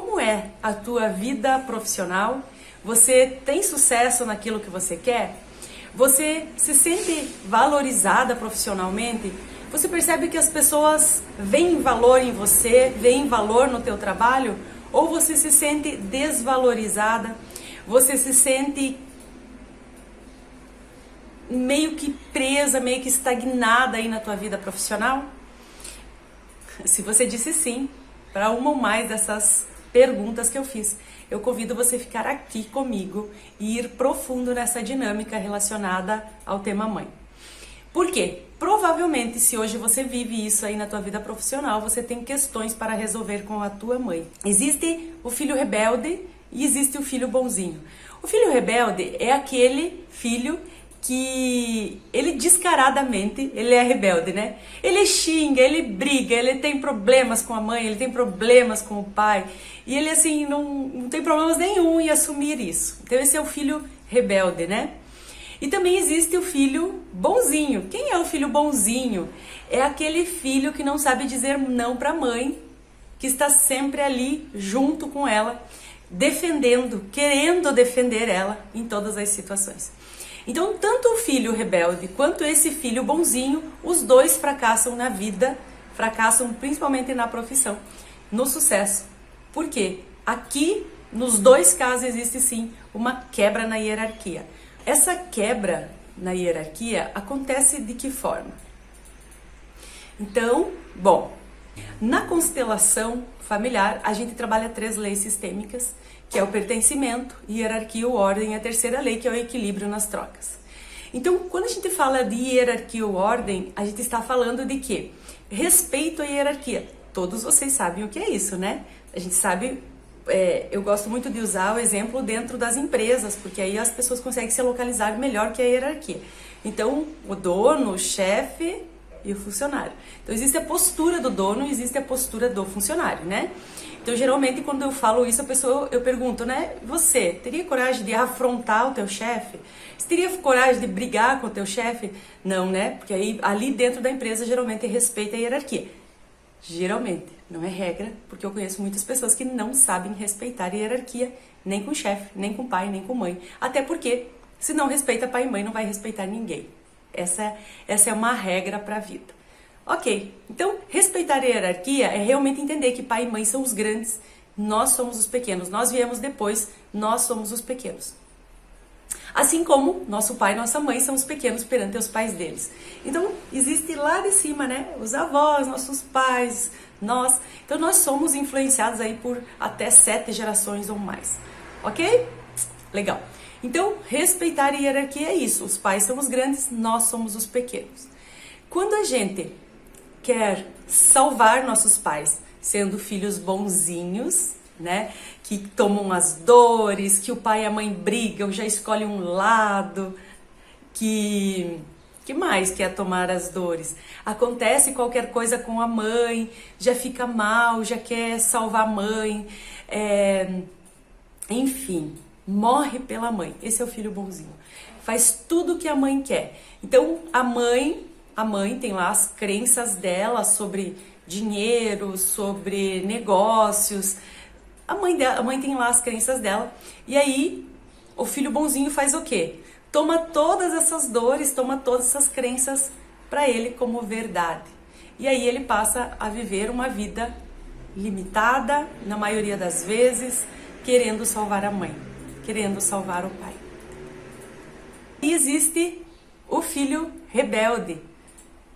como é a tua vida profissional? Você tem sucesso naquilo que você quer? Você se sente valorizada profissionalmente? Você percebe que as pessoas veem valor em você, veem valor no teu trabalho? Ou você se sente desvalorizada? Você se sente meio que presa, meio que estagnada aí na tua vida profissional? Se você disse sim para uma ou mais dessas perguntas que eu fiz, eu convido você a ficar aqui comigo e ir profundo nessa dinâmica relacionada ao tema mãe. Por quê? Provavelmente, se hoje você vive isso aí na tua vida profissional, você tem questões para resolver com a tua mãe. Existe o filho rebelde e existe o filho bonzinho. O filho rebelde é aquele filho que ele descaradamente, ele é rebelde, né? Ele xinga, ele briga, ele tem problemas com a mãe, ele tem problemas com o pai, e ele assim, não tem problemas nenhum em assumir isso. Então esse é o filho rebelde, né? E também existe o filho bonzinho. Quem é o filho bonzinho? É aquele filho que não sabe dizer não para a mãe, que está sempre ali junto com ela, defendendo, querendo defender ela em todas as situações. Então, tanto o filho rebelde quanto esse filho bonzinho, os dois fracassam na vida, fracassam principalmente na profissão, no sucesso. Por quê? Aqui, nos dois casos, existe sim uma quebra na hierarquia. Essa quebra na hierarquia acontece de que forma? Então, bom, na constelação familiar, a gente trabalha 3 leis sistêmicas, que é o pertencimento, hierarquia ou ordem, e a terceira lei, que é o equilíbrio nas trocas. Então, quando a gente fala de hierarquia ou ordem, a gente está falando de quê? Respeito à hierarquia. Todos vocês sabem o que é isso, né? A gente sabe, eu gosto muito de usar o exemplo dentro das empresas, porque aí as pessoas conseguem se localizar melhor que a hierarquia. Então, o dono, o chefe e o funcionário. Então, existe a postura do dono e existe a postura do funcionário, né? Então, geralmente, quando eu falo isso, eu pergunto, né? Você teria coragem de afrontar o teu chefe? Você teria coragem de brigar com o teu chefe? Não, né? Porque aí, ali dentro da empresa, geralmente respeita a hierarquia. Geralmente, não é regra, porque eu conheço muitas pessoas que não sabem respeitar a hierarquia, nem com o chefe, nem com o pai, nem com a mãe. Até porque, se não respeita pai e mãe, não vai respeitar ninguém. Essa é uma regra para a vida. Ok, então respeitar a hierarquia é realmente entender que pai e mãe são os grandes, nós somos os pequenos, nós viemos depois, nós somos os pequenos. Assim como nosso pai e nossa mãe são os pequenos perante os pais deles. Então, existe lá de cima, né, os avós, nossos pais, nós. Então, nós somos influenciados aí por até 7 gerações ou mais. Ok? Legal. Então, respeitar a hierarquia é isso. Os pais são os grandes, nós somos os pequenos. Quando a gente quer salvar nossos pais, sendo filhos bonzinhos, né, que tomam as dores, que o pai e a mãe brigam, já escolhem um lado, que mais quer tomar as dores? Acontece qualquer coisa com a mãe, já fica mal, já quer salvar a mãe, enfim, morre pela mãe. Esse é o filho bonzinho. Faz tudo o que a mãe quer. Então, a mãe tem lá as crenças dela sobre dinheiro, sobre negócios. A mãe tem lá as crenças dela. E aí, o filho bonzinho faz o quê? Toma todas essas dores, toma todas essas crenças para ele como verdade. E aí ele passa a viver uma vida limitada, na maioria das vezes, querendo salvar a mãe, querendo salvar o pai. E existe o filho rebelde, o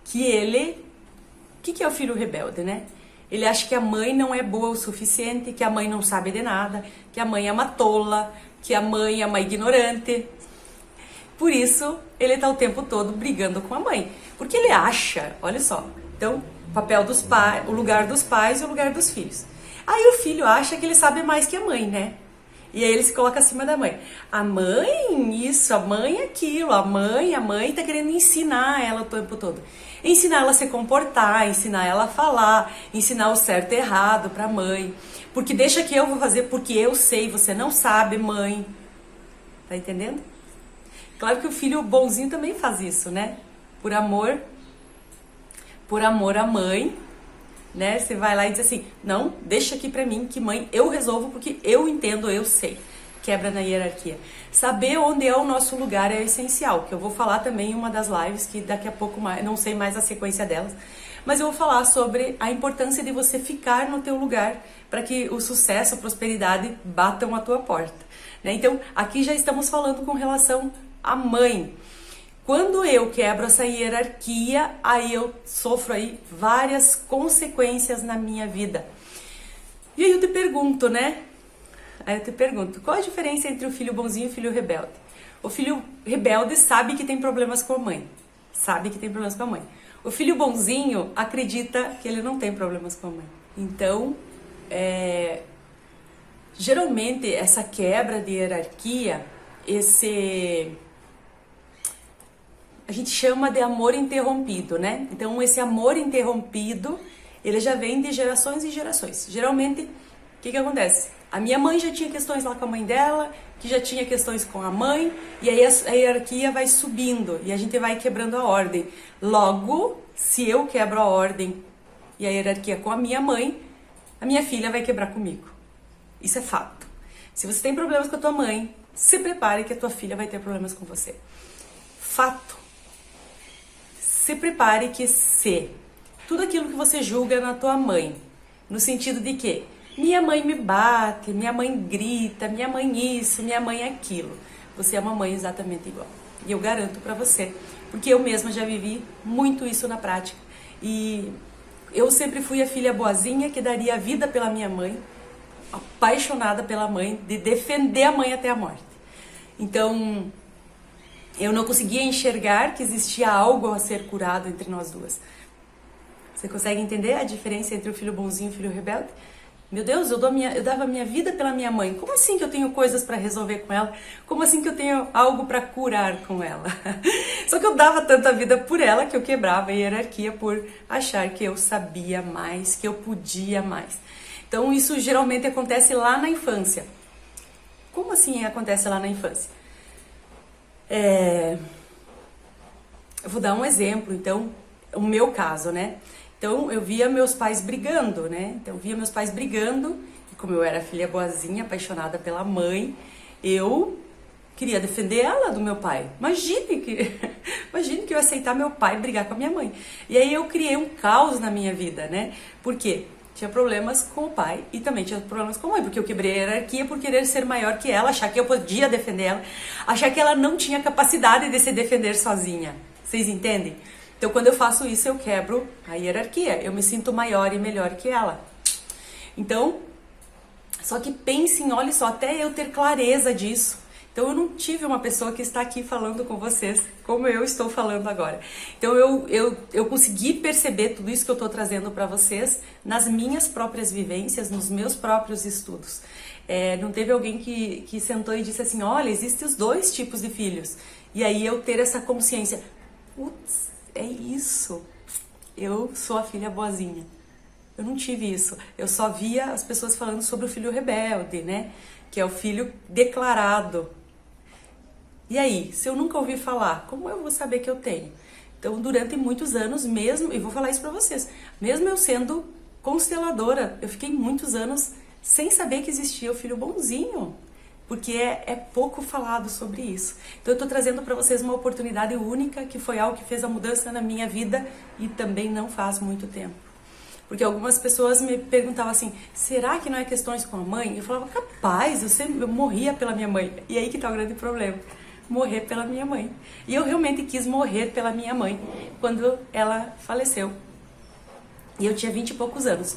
que é o filho rebelde, né? Ele acha que a mãe não é boa o suficiente, que a mãe não sabe de nada, que a mãe é uma tola, que a mãe é uma ignorante. Por isso, ele tá o tempo todo brigando com a mãe. Porque ele acha, olha só, então, o papel dos pais, o lugar dos pais e o lugar dos filhos. Aí o filho acha que ele sabe mais que a mãe, né? E aí ele se coloca acima da mãe. A mãe isso, a mãe aquilo, a mãe tá querendo ensinar ela o tempo todo. Ensinar ela a se comportar, ensinar ela a falar, ensinar o certo e errado pra mãe. Porque deixa que eu vou fazer porque eu sei, você não sabe, mãe. Tá entendendo? Claro que o filho bonzinho também faz isso, né? Por amor à mãe, né? Você vai lá e diz assim, não, deixa aqui pra mim, que mãe, eu resolvo porque eu entendo, eu sei. Quebra na hierarquia. Saber onde é o nosso lugar é essencial, que eu vou falar também em uma das lives, que daqui a pouco, não sei mais a sequência delas, mas eu vou falar sobre a importância de você ficar no teu lugar para que o sucesso, a prosperidade batam a tua porta, né? Então, aqui já estamos falando com relação à mãe. Quando eu quebro essa hierarquia, aí eu sofro aí várias consequências na minha vida. E aí eu te pergunto, né? Aí eu te pergunto, qual a diferença entre o filho bonzinho e o filho rebelde? O filho rebelde sabe que tem problemas com a mãe. Sabe que tem problemas com a mãe. O filho bonzinho acredita que ele não tem problemas com a mãe. Então, geralmente essa quebra de hierarquia, a gente chama de amor interrompido, né? Então, esse amor interrompido, ele já vem de gerações e gerações. Geralmente, o que acontece? A minha mãe já tinha questões lá com a mãe dela, que já tinha questões com a mãe, e aí a hierarquia vai subindo, e a gente vai quebrando a ordem. Logo, se eu quebro a ordem e a hierarquia com a minha filha vai quebrar comigo. Isso é fato. Se você tem problemas com a tua mãe, se prepare que a tua filha vai ter problemas com você. Fato. Se prepare que se tudo aquilo que você julga na tua mãe, no sentido de que minha mãe me bate, minha mãe grita, minha mãe isso, minha mãe aquilo, você é uma mãe exatamente igual. E eu garanto pra você, porque eu mesma já vivi muito isso na prática. E eu sempre fui a filha boazinha que daria a vida pela minha mãe, apaixonada pela mãe, de defender a mãe até a morte. Então, eu não conseguia enxergar que existia algo a ser curado entre nós duas. Você consegue entender a diferença entre o filho bonzinho e o filho rebelde? Meu Deus, eu dava minha vida pela minha mãe. Como assim que eu tenho coisas para resolver com ela? Como assim que eu tenho algo para curar com ela? Só que eu dava tanta vida por ela que eu quebrava a hierarquia por achar que eu sabia mais, que eu podia mais. Então isso geralmente acontece lá na infância. Como assim acontece lá na infância? Eu vou dar um exemplo, então, o meu caso, né? Então, eu via meus pais brigando, né? Então, eu via meus pais brigando, e como eu era filha boazinha, apaixonada pela mãe, eu queria defender ela do meu pai. Imagine que eu ia aceitar meu pai brigar com a minha mãe. E aí eu criei um caos na minha vida, né? Por quê? Tinha problemas com o pai e também tinha problemas com a mãe, porque eu quebrei a hierarquia por querer ser maior que ela, achar que eu podia defender ela, achar que ela não tinha capacidade de se defender sozinha. Vocês entendem? Então, quando eu faço isso, eu quebro a hierarquia. Eu me sinto maior e melhor que ela. Então, só que pensem, olha só, até eu ter clareza disso. Então, eu não tive uma pessoa que está aqui falando com vocês como eu estou falando agora. Então, eu consegui perceber tudo isso que eu estou trazendo para vocês nas minhas próprias vivências, nos meus próprios estudos. Não teve alguém que sentou e disse assim, olha, existem os dois tipos de filhos. E aí eu ter essa consciência, putz, é isso, eu sou a filha boazinha. Eu não tive isso, eu só via as pessoas falando sobre o filho rebelde, né? Que é o filho declarado. E aí, se eu nunca ouvi falar, como eu vou saber que eu tenho? Então, durante muitos anos mesmo, e vou falar isso pra vocês, mesmo eu sendo consteladora, eu fiquei muitos anos sem saber que existia o filho bonzinho. Porque é pouco falado sobre isso. Então eu estou trazendo para vocês uma oportunidade única, que foi algo que fez a mudança na minha vida e também não faz muito tempo. Porque algumas pessoas me perguntavam assim, será que não é questões com a mãe? Eu falava, capaz, eu morria pela minha mãe. E aí que está o grande problema, morrer pela minha mãe. E eu realmente quis morrer pela minha mãe quando ela faleceu. E eu tinha 20 e poucos anos.